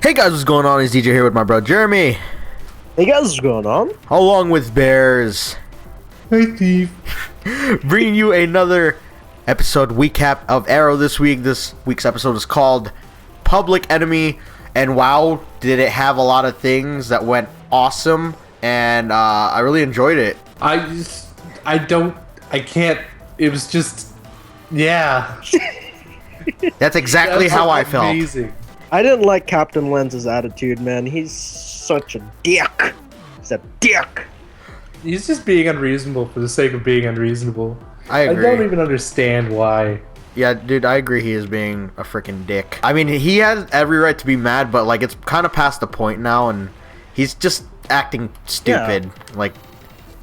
Hey guys, what's going on? It's DJ here with my bro Jeremy. Hey guys, what's going on? Along with Bears. Hey Steve. Bringing you another episode recap of Arrow this week. This week's episode is called Public Enemy. And wow, did it have a lot of things that went awesome. And I really enjoyed it. I can't, it was just, yeah. That's exactly how I felt. Amazing. I didn't like Captain Lenz's attitude, man. He's such a dick. He's a dick. He's just being unreasonable for the sake of being unreasonable. I agree. I don't even understand why. Yeah, dude, I agree he is being a freaking dick. I mean, he has every right to be mad, but, like, it's kind of past the point now, and he's just acting stupid. Yeah. Like,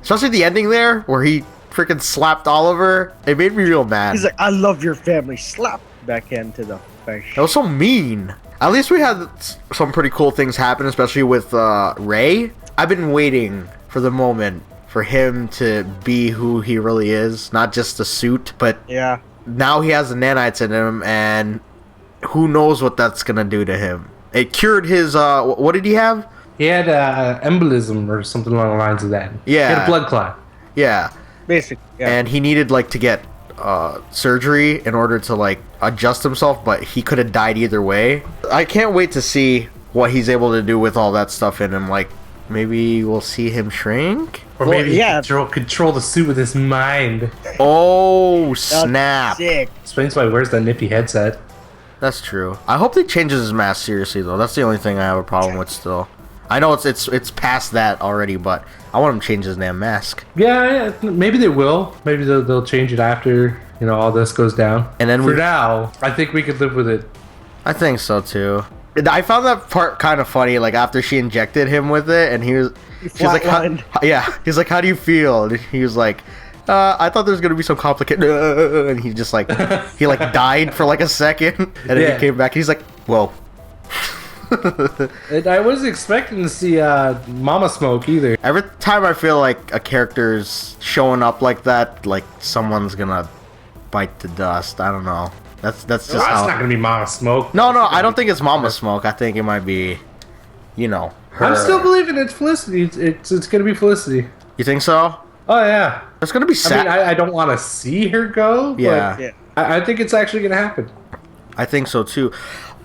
especially the ending there, where he freaking slapped Oliver. It made me real mad. He's like, I love your family. Slap back into the face. That was so mean. At least we had some pretty cool things happen, especially with Ray. I've been waiting for the moment for him to be who he really is, not just the suit, but yeah. Now he has the nanites in him, and who knows what that's gonna do to him. It cured his, what did he have? He had embolism or something along the lines of that. Yeah. He had a blood clot. Yeah. Basically, yeah. And he needed, like, to get surgery in order to, like, adjust himself, but he could have died either way. I can't wait to see what he's able to do with all that stuff in him. Like, maybe we'll see him shrink? Or maybe control the suit with his mind. Oh, snap. Sick. Explains why he wears that nippy headset. That's true. I hope he changes his mask seriously, though. That's the only thing I have a problem with still. I know it's past that already, but I want him to change his damn mask. Yeah, maybe they will. Maybe they'll change it after, you know, all this goes down. And then for now, I think we could live with it. I think so too. I found that part kind of funny. Like after she injected him with it, and she's like, he's like, how do you feel? And he was like, I thought there was gonna be some complicated, and he just like he like died for like a second, and then he came back. And he's like, whoa. I wasn't expecting to see Mama Smoke either. Every time I feel like a character's showing up like that, like someone's gonna bite the dust. I don't know. That's just how. It's not gonna be Mama Smoke. No, I don't think it's Mama Smoke. I think it might be, you know, her. I'm still believing it's Felicity. It's gonna be Felicity. You think so? Oh yeah. It's gonna be sad. I mean, I don't want to see her go. Yeah. But I think it's actually gonna happen. I think so too.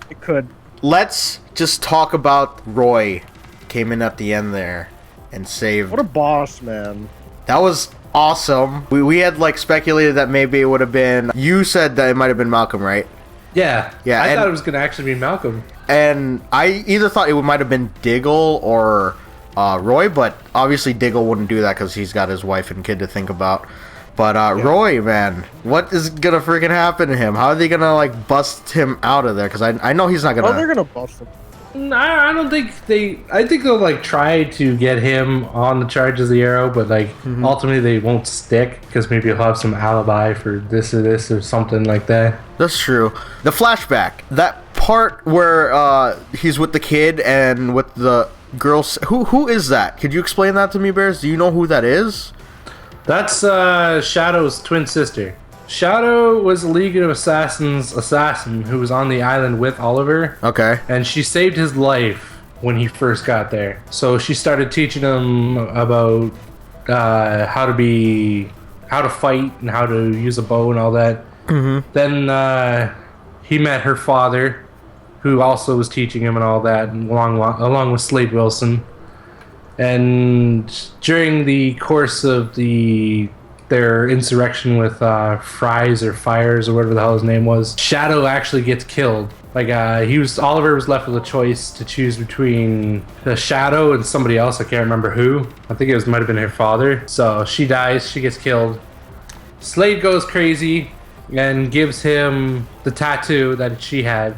It could. Let's just talk about Roy. Came in at the end there and saved. What a boss, man. That was awesome. We had like speculated that maybe it would have been. You said that it might have been Malcolm, right? Yeah. Yeah. I thought it was gonna actually be Malcolm. And I either thought it might have been Diggle or Roy, but obviously Diggle wouldn't do that because he's got his wife and kid to think about. But Roy, man, what is gonna freaking happen to him? How are they gonna like bust him out of there? Because I know he's not gonna. Oh, they're gonna bust him. I don't think they. I think they'll like try to get him on the charge of the Arrow, but like ultimately they won't stick because maybe he'll have some alibi for this or something like that. That's true. The flashback, that part where he's with the kid and with the girl. Who is that? Could you explain that to me, Bears? Do you know who that is? That's Shadow's twin sister. Shadow was a League of Assassins assassin who was on the island with Oliver. Okay. And she saved his life when he first got there. So she started teaching him about how to fight and how to use a bow and all that. Mm-hmm. Then he met her father, who also was teaching him and all that, and along with Slade Wilson. And during the course of their insurrection with Fries or Fires or whatever the hell his name was, Shadow actually gets killed. Like Oliver was left with a choice to choose between the Shadow and somebody else. I can't remember who. I think it might have been her father. So she dies. She gets killed. Slade goes crazy and gives him the tattoo that she had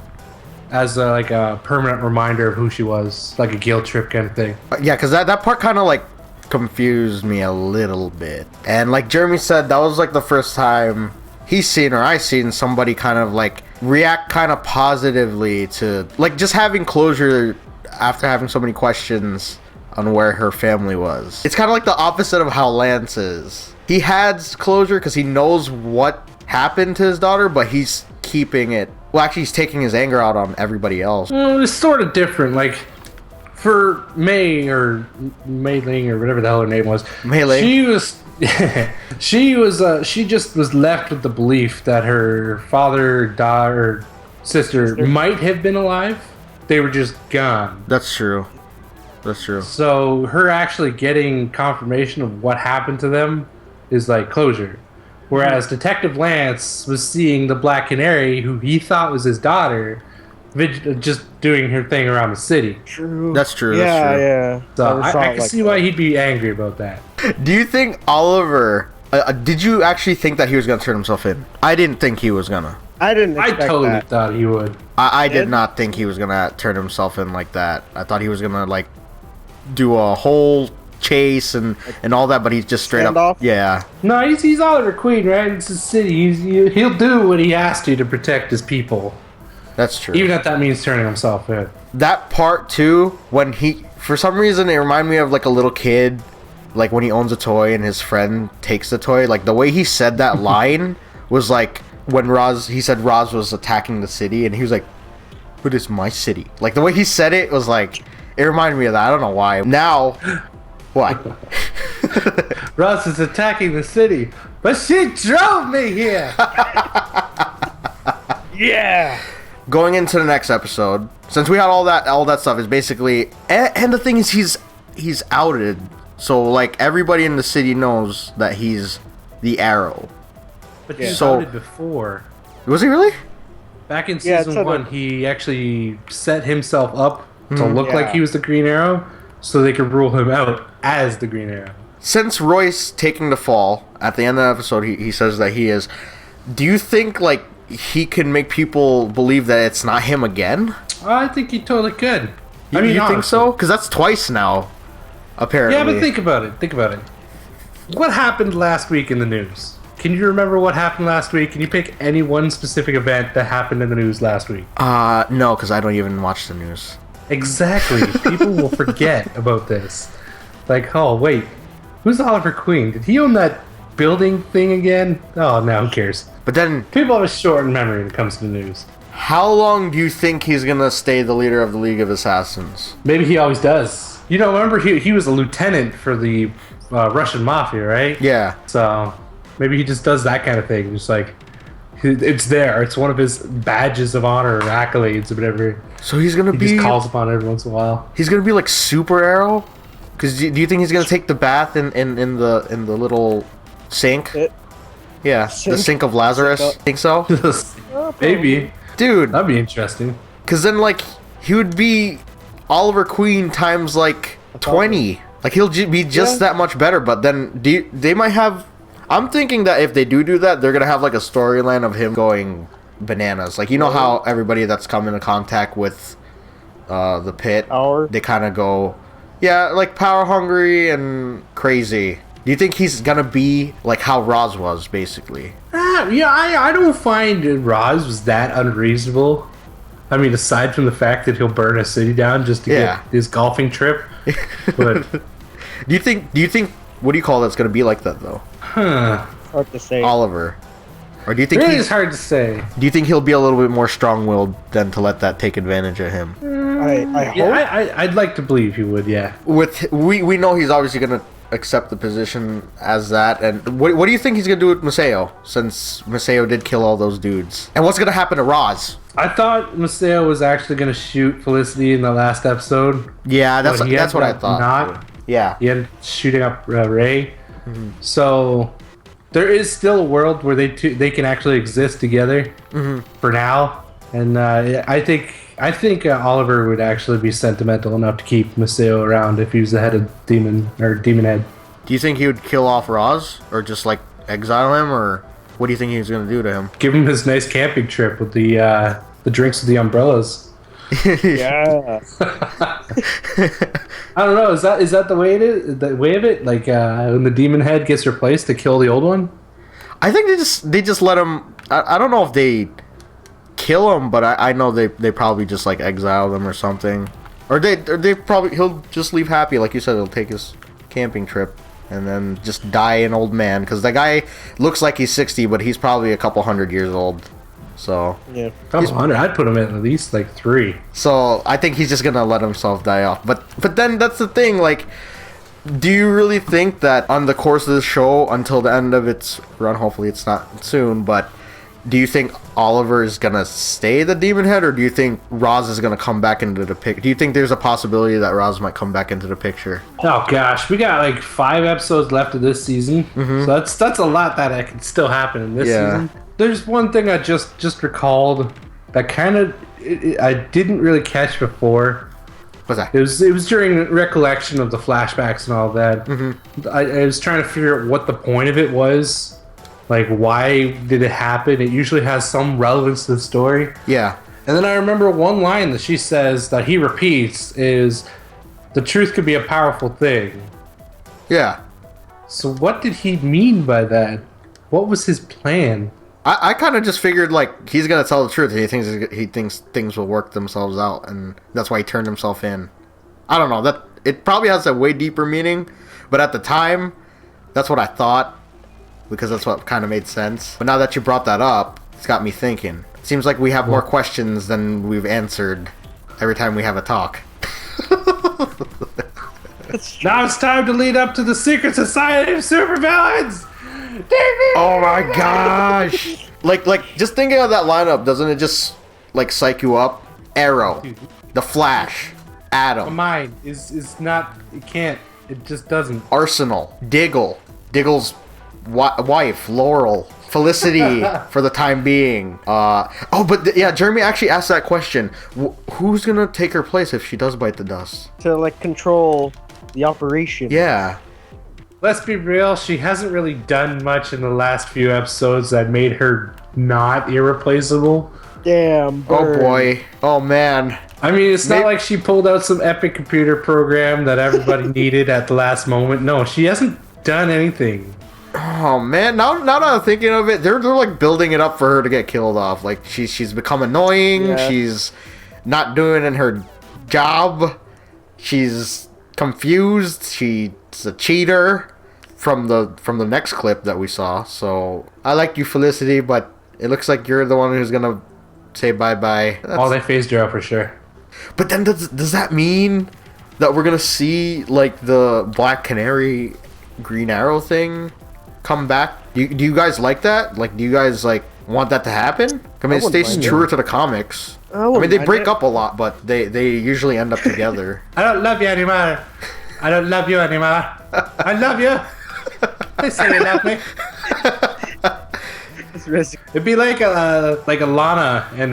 as like a permanent reminder of who she was, like a guilt trip kind of thing. Yeah, because that part kind of like confused me a little bit. And like Jeremy said, that was like the first time he's seen or I've seen somebody kind of like react kind of positively to like just having closure after having so many questions on where her family was. It's kind of like the opposite of how Lance is. He has closure because he knows what happened to his daughter, but he's keeping it Well, actually, he's taking his anger out on everybody else. Well, it's sort of different. Like, for Mei or Mei Ling or whatever the hell her name was, Mei Ling. She just was left with the belief that her father, daughter, sister might have been alive. They were just gone. That's true. That's true. So her actually getting confirmation of what happened to them is like closure. Whereas Detective Lance was seeing the Black Canary, who he thought was his daughter, just doing her thing around the city. True. That's true. Yeah, that's true. yeah. So I can see why he'd be angry about that. Do you think Oliver... did you actually think that he was going to turn himself in? I didn't think he was going to. I didn't expect totally that. thought he would. I did not think he was going to turn himself in like that. I thought he was going to, like, do a whole chase and all that, but he's just straight Standoff? up... Yeah. No, he's Oliver Queen, right? It's his city. He'll do what he has to protect his people. That's true. Even if that means turning himself in. That part, too, when he... For some reason, it reminded me of, like, a little kid... Like, when he owns a toy and his friend takes the toy. Like, the way he said that line was like... When he said Roz was attacking the city, and he was like, but it's my city. Like, the way he said it was like... It reminded me of that. I don't know why. Now... What? Roz is attacking the city, but she drove me here! Yeah. Going into the next episode, since we had all that stuff, is basically... And the thing is, he's outed. So, like, everybody in the city knows that he's the Arrow. But he was So- outed before. Was he really? Back in Yeah, season it's 1, he actually set himself up to look Yeah. like he was the Green Arrow, so they could rule him out as the Green Arrow. Since Royce taking the fall, at the end of the episode, he says that he is... Do you think, like, he can make people believe that it's not him again? I think he totally could. You think honestly. so? Because that's twice now, apparently. Yeah, but think about it. What happened last week in the news? Can you remember what happened last week? Can you pick any one specific event that happened in the news last week? No, because I don't even watch the news. Exactly. People will forget about this. Like, oh, wait. Who's Oliver Queen? Did he own that building thing again? Oh, no, who cares? But then, People have a short memory when it comes to the news. how long do you think he's going to stay the leader of the League of Assassins? Maybe he always does. You know, remember he was a lieutenant for the Russian mafia, right? Yeah. So maybe he just does that kind of thing. Just like, it's there. It's one of his badges of honor or accolades or whatever. So he's going to He be... just calls upon it every once in a while. He's going to be like Super Arrow? Because do you think he's going to take the bath in the little sink? Yeah, the Sink? sink of Lazarus. Sink up. Think so? Maybe. Dude, That'd be interesting. because then, like, he would be Oliver Queen times, like, 20. Like, he'll be just that much better, but then they might have... I'm thinking that if they do that, they're going to have, like, a storyline of him going bananas. Like, you know how everybody that's come into contact with the pit, Power? they kind of go, yeah, like, power hungry and crazy. Do you think he's going to be, like, how Roz was, basically? Yeah, I don't find Roz was that unreasonable. I mean, aside from the fact that he'll burn a city down just to get his golfing trip. But Do you think what do you call that's going to be like that, though? Hard to say. Oliver. Or do you think really he's... is hard to say. Do you think he'll be a little bit more strong-willed than to let that take advantage of him? I hope. Yeah, I'd like to believe he would, yeah. With we know he's obviously going to accept the position as that. And what do you think he's going to do with Maseo, since Maseo did kill all those dudes? And what's going to happen to Roz? I thought Maseo was actually going to shoot Felicity in the last episode. Yeah, But he that's what I ended up thought. not. Yeah. He ended up shooting up Ray. So there is still a world where they can actually exist together for now. And I think Oliver would actually be sentimental enough to keep Maseo around if he was the head of Demon Head. Do you think he would kill off Roz? Or just, like, exile him? Or what do you think he was going to do to him? Give him his nice camping trip with the drinks with the umbrellas. Yeah. I don't know. Is that the way it is? The way of it? Like when the Demon Head gets replaced to kill the old one? I think they just let him... I don't know if they kill him, but I know they probably just, like, exile them or something. Or they probably... He'll just leave happy. Like you said, he'll take his camping trip and then just die an old man. Because the guy looks like he's 60, but he's probably a couple 100 years old. So Yeah. I'm 100. I'd put him at least like 3. So I think he's just gonna let himself die off. But then that's the thing, like, do you really think that on the course of the show until the end of its run, hopefully it's not soon, but do you think Oliver is gonna stay the demon head, or do you think Roz is gonna come back into the picture? Do you think there's a possibility that Roz might come back into the picture? Oh gosh, we got like 5 episodes left of this season, so that's a lot that can still happen in this season. There's one thing I just recalled that kind of I didn't really catch before. What's that? It was during recollection of the flashbacks and all that. I was trying to figure out what the point of it was. Like, why did it happen? It usually has some relevance to the story. Yeah. And then I remember one line that she says that he repeats is, "The truth could be a powerful thing." Yeah. So what did he mean by that? What was his plan? I kind of just figured, like, he's gonna tell the truth. He thinks things will work themselves out, and that's why he turned himself in. I don't know. That it probably has a way deeper meaning, but at the time, that's what I thought, because that's what kind of made sense. But now that you brought that up, it's got me thinking. It seems like we have more questions than we've answered every time we have a talk. Now it's time to lead up to the Secret Society of Supervillains! Oh my gosh! Like, just thinking of that lineup, doesn't it just, like, psych you up? Arrow, The Flash, My Atom, mind is not, it can't, it just doesn't. Arsenal, Diggle's wife, Laurel, Felicity for the time being. Yeah, Jeremy actually asked that question. Who's gonna take her place if she does bite the dust? To like control the operation. Yeah. Let's be real, she hasn't really done much in the last few episodes that made her not irreplaceable. Damn. Oh Bird. boy. Oh man. I mean, it's not like she pulled out some epic computer program that everybody needed at the last moment. No, she hasn't done anything. Oh man. Now that I'm thinking of it, they're like building it up for her to get killed off. Like she's become annoying. Yeah. She's not doing in her job. She's confused. She's a cheater from the next clip that we saw. So I like you, Felicity, but it looks like you're the one who's gonna say bye-bye. They phased her out for sure. But then does that mean that we're gonna see like the Black Canary Green Arrow thing come back? Do you guys like that? Like, do you guys like want that to happen? I mean, it wouldn't stays mind truer to the comics. I I mean, wouldn't they mind break it. up a lot, but they usually end up together. I don't love you anymore. I don't love you anymore. I love you. Please say you love me. It's risk- It'd be like a Lana and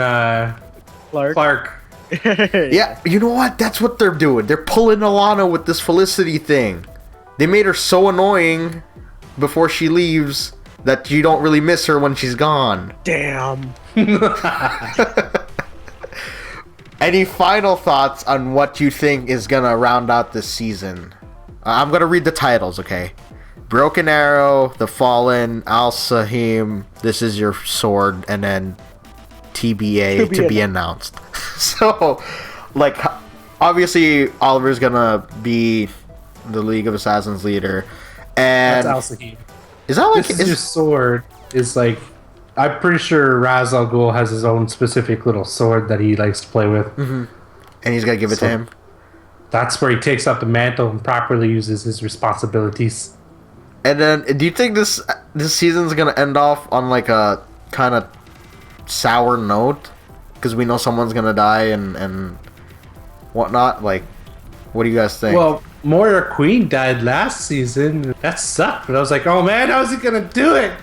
Clark. Yeah, you know what? That's what they're doing. They're pulling Alana with this Felicity thing. They made her so annoying before she leaves that you don't really miss her when she's gone. Damn. Any final thoughts on what you think is gonna round out this season? I'm gonna read the titles, okay? Broken Arrow, The Fallen, Al Sahim, This Is Your Sword, and then TBA to be announced. So, like, obviously Oliver's gonna be the League of Assassins leader, and That's Al Sahib. is that like This is your sword. Is like, I'm pretty sure Ra's al Ghul has his own specific little sword that he likes to play with. and he's gonna give it to him? That's where he takes up the mantle and properly uses his responsibilities. And then, do you think this season's gonna end off on like a kind of sour note? Because we know someone's gonna die and whatnot. Like, what do you guys think? Well, Moira Queen died last season. That sucked. But I was like, oh man, how's he gonna do it?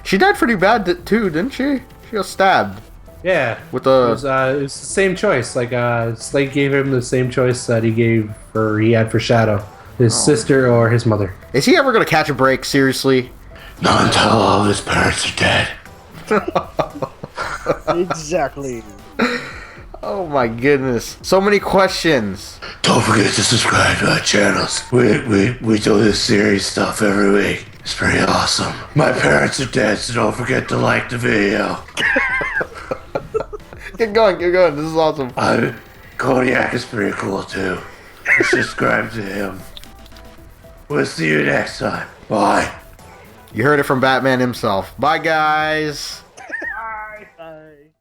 she died pretty bad too, didn't she? She got stabbed Yeah. with It was the same choice. Like, Slade gave him the same choice that he had for Shadow. His sister or his mother. Is he ever gonna catch a break? Seriously? Not until all of his parents are dead. Exactly. Oh my goodness. So many questions. Don't forget to subscribe to our channels. We do this series stuff every week. It's pretty awesome. My parents are dead, so don't forget to like the video. Keep going. This is awesome. Kodiak is pretty cool too. Subscribe to him. We'll see you next time. Bye. You heard it from Batman himself. Bye, guys.